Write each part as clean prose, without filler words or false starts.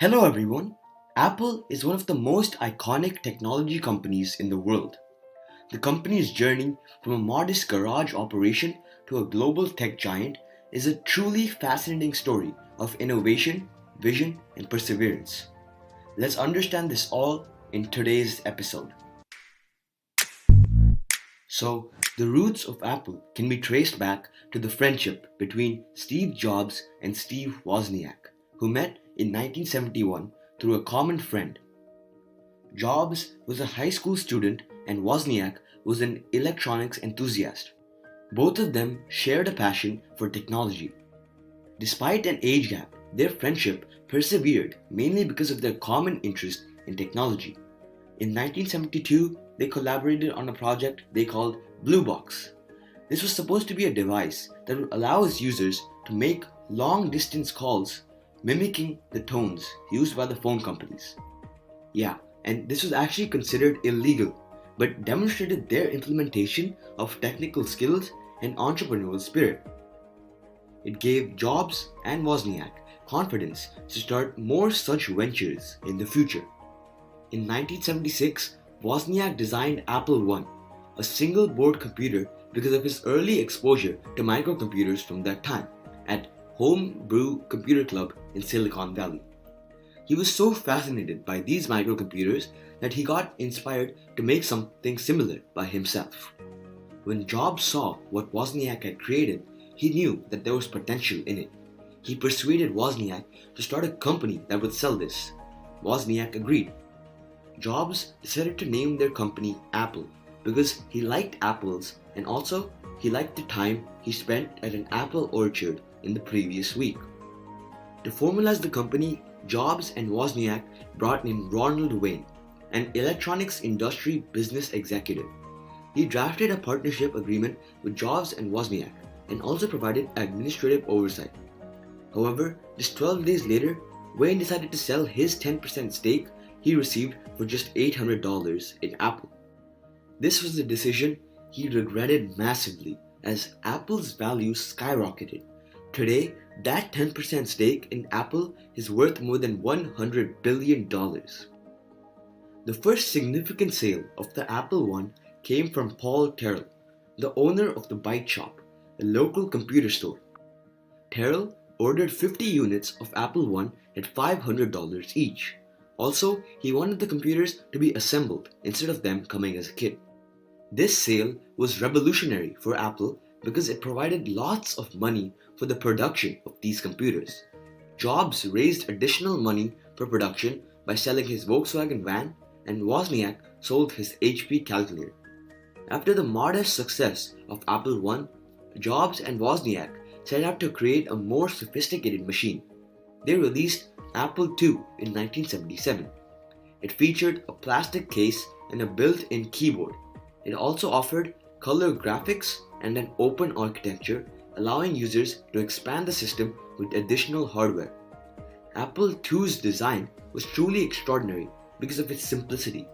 Hello everyone. Apple is one of the most iconic technology companies in the world. The company's journey from a modest garage operation to a global tech giant is a truly fascinating story of innovation, vision, and perseverance. Let's understand this all in today's episode. So, the roots of Apple can be traced back to the friendship between Steve Jobs and Steve Wozniak, who met in 1971 through a common friend. Jobs was a high school student and Wozniak was an electronics enthusiast. Both of them shared a passion for technology. Despite an age gap, their friendship persevered mainly because of their common interest in technology. In 1972, they collaborated on a project they called Blue Box. This was supposed to be a device that would allow its users to make long distance calls mimicking the tones used by the phone companies. Yeah, and this was actually considered illegal, but demonstrated their implementation of technical skills and entrepreneurial spirit. It gave Jobs and Wozniak confidence to start more such ventures in the future. In 1976, Wozniak designed Apple I, a single board computer because of his early exposure to microcomputers from that time at Home Brew Computer Club in Silicon Valley. He was so fascinated by these microcomputers that he got inspired to make something similar by himself. When Jobs saw what Wozniak had created, he knew that there was potential in it. He persuaded Wozniak to start a company that would sell this. Wozniak agreed. Jobs decided to name their company Apple because he liked apples and also he liked the time he spent at an apple orchard in the previous week. To formalize the company, Jobs and Wozniak brought in Ronald Wayne, an electronics industry business executive. He drafted a partnership agreement with Jobs and Wozniak and also provided administrative oversight. However, just 12 days later, Wayne decided to sell his 10% stake he received for just $800 in Apple. This was a decision he regretted massively as Apple's value skyrocketed. Today, that 10% stake in Apple is worth more than $100 billion. The first significant sale of the Apple I came from Paul Terrell, the owner of the Byte Shop, a local computer store. Terrell ordered 50 units of Apple I at $500 each. Also, he wanted the computers to be assembled instead of them coming as a kit. This sale was revolutionary for Apple because it provided lots of money for the production of these computers. Jobs raised additional money for production by selling his Volkswagen van, and Wozniak sold his HP calculator. After the modest success of Apple I, Jobs and Wozniak set out to create a more sophisticated machine. They released Apple II in 1977. It featured a plastic case and a built-in keyboard. It also offered color graphics and an open architecture, allowing users to expand the system with additional hardware. Apple II's design was truly extraordinary because of its simplicity.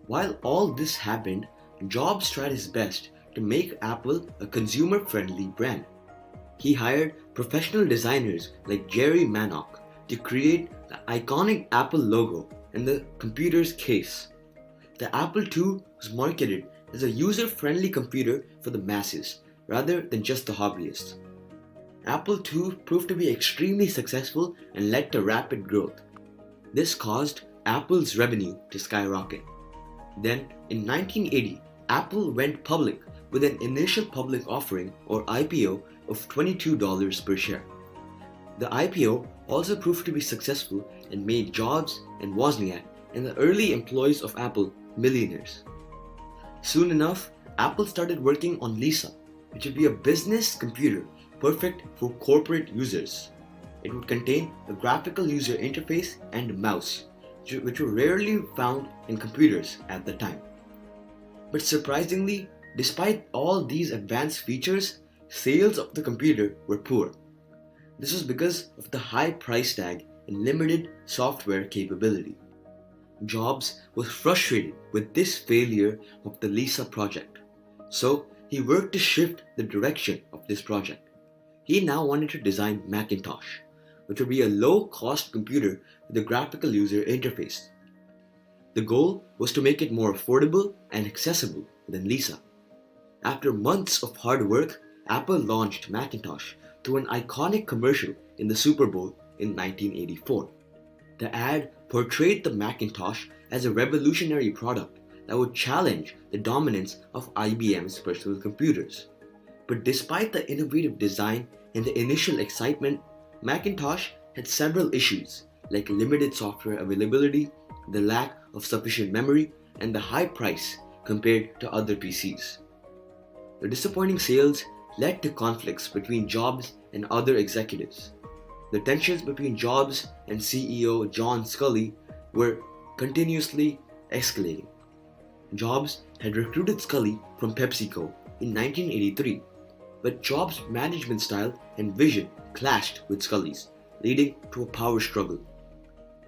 While all this happened, Jobs tried his best to make Apple a consumer-friendly brand. He hired professional designers like Jerry Manock to create the iconic Apple logo and the computer's case. The Apple II was marketed as a user-friendly computer for the masses rather than just the hobbyists. Apple II proved to be extremely successful and led to rapid growth. This caused Apple's revenue to skyrocket. Then, in 1980, Apple went public with an initial public offering or IPO of $22 per share. The IPO also proved to be successful and made Jobs and Wozniak and the early employees of Apple millionaires. Soon enough, Apple started working on Lisa, which would be a business computer perfect for corporate users. It would contain a graphical user interface and mouse, which were rarely found in computers at the time. But surprisingly, despite all these advanced features, sales of the computer were poor. This was because of the high price tag and limited software capability. Jobs was frustrated with this failure of the Lisa project, so he worked to shift the direction of this project. He now wanted to design Macintosh. which would be a low-cost computer with a graphical user interface. The goal was to make it more affordable and accessible than Lisa. After months of hard work, Apple launched Macintosh through an iconic commercial in the Super Bowl in 1984. The ad portrayed the Macintosh as a revolutionary product that would challenge the dominance of IBM's personal computers. But despite the innovative design and the initial excitement, Macintosh had several issues like limited software availability, the lack of sufficient memory, and the high price compared to other PCs. The disappointing sales led to conflicts between Jobs and other executives. The tensions between Jobs and CEO John Sculley were continuously escalating. Jobs had recruited Sculley from PepsiCo in 1983, but Jobs' management style and vision clashed with Sculley's, leading to a power struggle.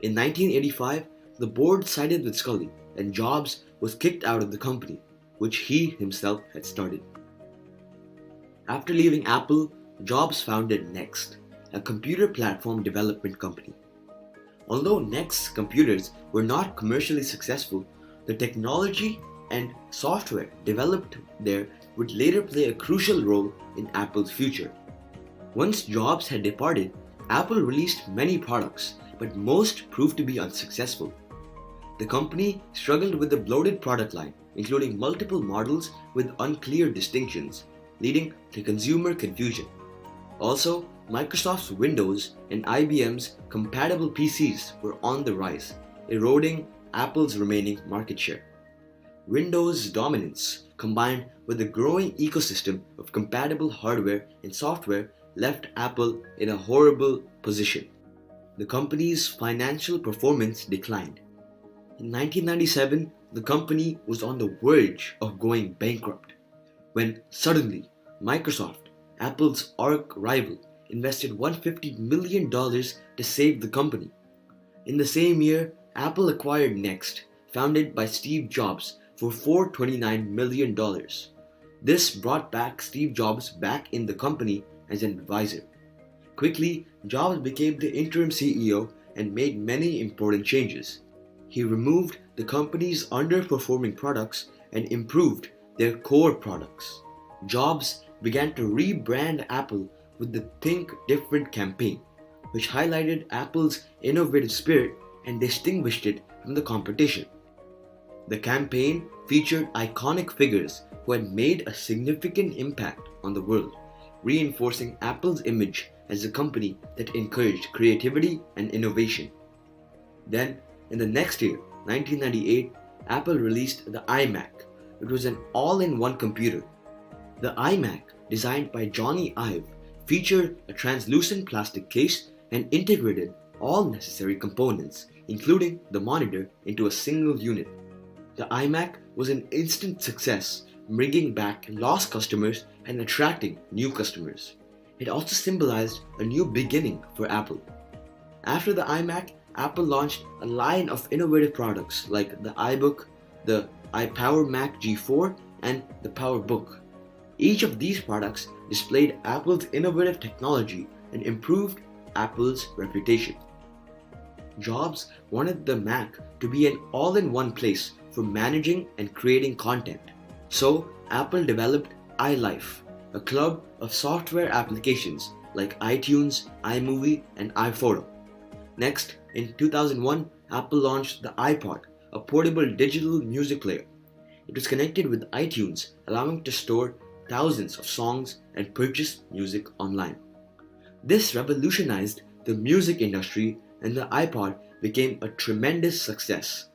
In 1985, the board sided with Sculley and Jobs was kicked out of the company, which he himself had started. After leaving Apple, Jobs founded Next, a computer platform development company. Although Next's computers were not commercially successful, the technology and software developed there would later play a crucial role in Apple's future. Once Jobs had departed, Apple released many products, but most proved to be unsuccessful. The company struggled with a bloated product line, including multiple models with unclear distinctions, leading to consumer confusion. Also, Microsoft's Windows and IBM's compatible PCs were on the rise, eroding Apple's remaining market share. Windows' dominance, combined with a growing ecosystem of compatible hardware and software, left Apple in a horrible position. The company's financial performance declined. In 1997, the company was on the verge of going bankrupt, when suddenly Microsoft, Apple's arch-rival, invested $150 million to save the company. In the same year, Apple acquired Next, founded by Steve Jobs, for $429 million. This brought back Steve Jobs back in the company as an advisor. Quickly, Jobs became the interim CEO and made many important changes. He removed the company's underperforming products and improved their core products. Jobs began to rebrand Apple with the Think Different campaign, which highlighted Apple's innovative spirit and distinguished it from the competition. The campaign featured iconic figures who had made a significant impact on the world, reinforcing Apple's image as a company that encouraged creativity and innovation. Then, in the next year, 1998, Apple released the iMac, which was an all-in-one computer. The iMac, designed by Johnny Ive, featured a translucent plastic case and integrated all necessary components, including the monitor, into a single unit. The iMac was an instant success, bringing back lost customers and attracting new customers. It also symbolized a new beginning for Apple. After the iMac, Apple launched a line of innovative products like the iBook, the iPower Mac G4, and the PowerBook. Each of these products displayed Apple's innovative technology and improved Apple's reputation. Jobs wanted the Mac to be an all-in-one place for managing and creating content. So, Apple developed iLife, a club of software applications like iTunes, iMovie, and iPhoto. Next, in 2001, Apple launched the iPod, a portable digital music player. It was connected with iTunes, allowing to store thousands of songs and purchase music online. This revolutionized the music industry, and the iPod became a tremendous success.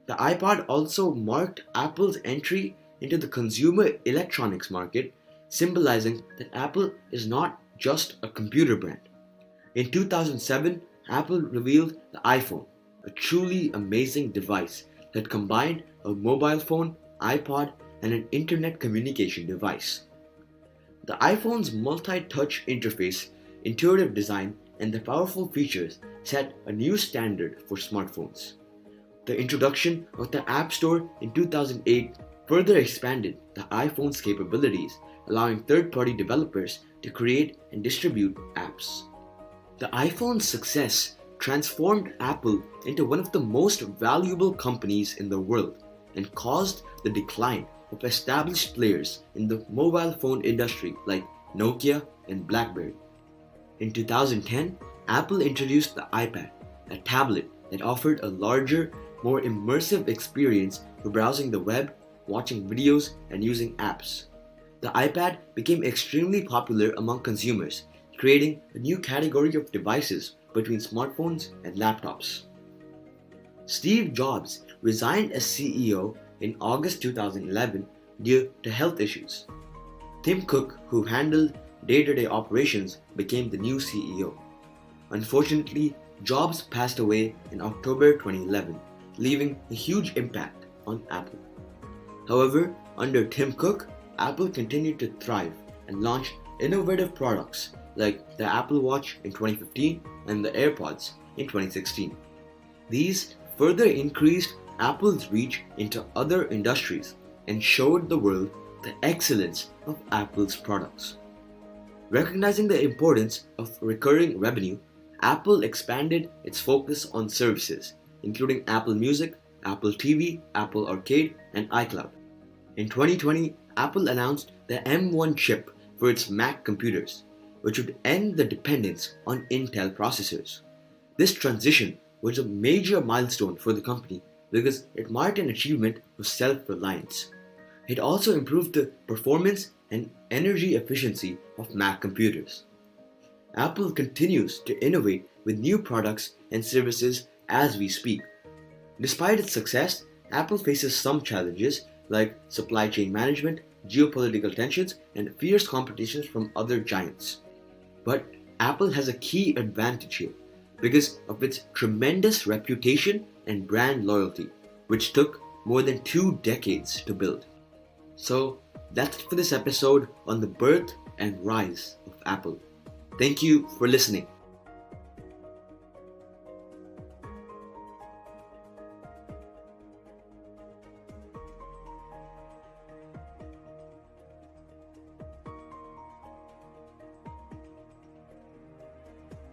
The iPod also marked Apple's entry into the consumer electronics market, symbolizing that Apple is not just a computer brand. In 2007, Apple revealed the iPhone, a truly amazing device that combined a mobile phone, iPod, and an internet communication device. The iPhone's multi-touch interface, intuitive design, and the powerful features set a new standard for smartphones. The introduction of the App Store in 2008 further expanded the iPhone's capabilities, allowing third-party developers to create and distribute apps. The iPhone's success transformed Apple into one of the most valuable companies in the world and caused the decline of established players in the mobile phone industry like Nokia and BlackBerry. In 2010, Apple introduced the iPad, a tablet that offered a larger, more immersive experience for browsing the web, watching videos, and using apps. The iPad became extremely popular among consumers, creating a new category of devices between smartphones and laptops. Steve Jobs resigned as CEO in August 2011 due to health issues. Tim Cook, who handled day-to-day operations, became the new CEO. Unfortunately, Jobs passed away in October 2011, leaving a huge impact on Apple. However, under Tim Cook, Apple continued to thrive and launched innovative products like the Apple Watch in 2015 and the AirPods in 2016. These further increased Apple's reach into other industries and showed the world the excellence of Apple's products. Recognizing the importance of recurring revenue, Apple expanded its focus on services, including Apple Music, Apple TV, Apple Arcade, and iCloud. In 2020, Apple announced the M1 chip for its Mac computers, which would end the dependence on Intel processors. This transition was a major milestone for the company because it marked an achievement of self-reliance. It also improved the performance and energy efficiency of Mac computers. Apple continues to innovate with new products and services as we speak. Despite its success, Apple faces some challenges like supply chain management, geopolitical tensions, and fierce competition from other giants. But Apple has a key advantage here because of its tremendous reputation and brand loyalty, which took more than 2 decades to build. So that's it for this episode on the birth and rise of Apple. Thank you for listening.